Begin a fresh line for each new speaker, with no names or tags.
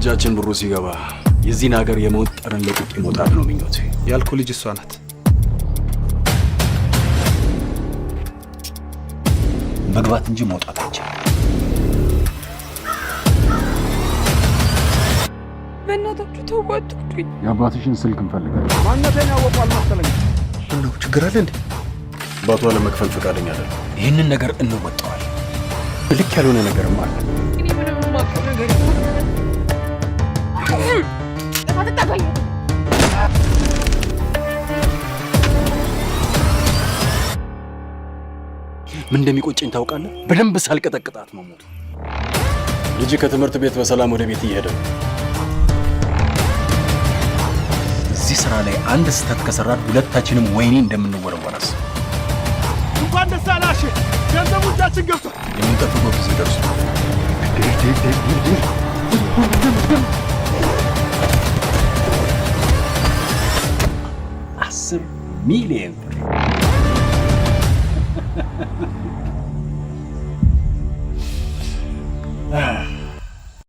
በእጃችን ብሩ ሲገባ የዚህን ሀገር የሞት ጠረን ለቅቄ መውጣት ነው ምኞቴ።
ያልኩ ልጅ እሷ ናት።
መግባት እንጂ መውጣት አይቻልም።
በእናታችሁ ተዋጡኝ።
የአባትሽን ስልክ እንፈልጋለን።
ማንነቴን ያወቁ አልመሰለኝም።
ነው ችግር አለ እንዴ? አባቷ ለመክፈል ፈቃደኛ አይደለም። ይህንን ነገር እንወጣዋለን። ልክ ያልሆነ ነገርም አለ።
እኔ ምንም የማውቀው ነገር
ምን እንደሚቆጨኝ ታውቃለህ? በደንብ ሳልቀጠቅጣት መሞቱ። ልጅ ከትምህርት ቤት በሰላም ወደ ቤት እየሄደ ነው። እዚህ ስራ ላይ አንድ ስህተት ከሰራን ሁለታችንም ወይኔ እንደምንወረወረስ።
እንኳን ደስ አላሽ። ገንዘቡ እጃችን ገብቷል።
የምንጠብቀው ጊዜ ደርሷል። 10 ሚሊዮን ብር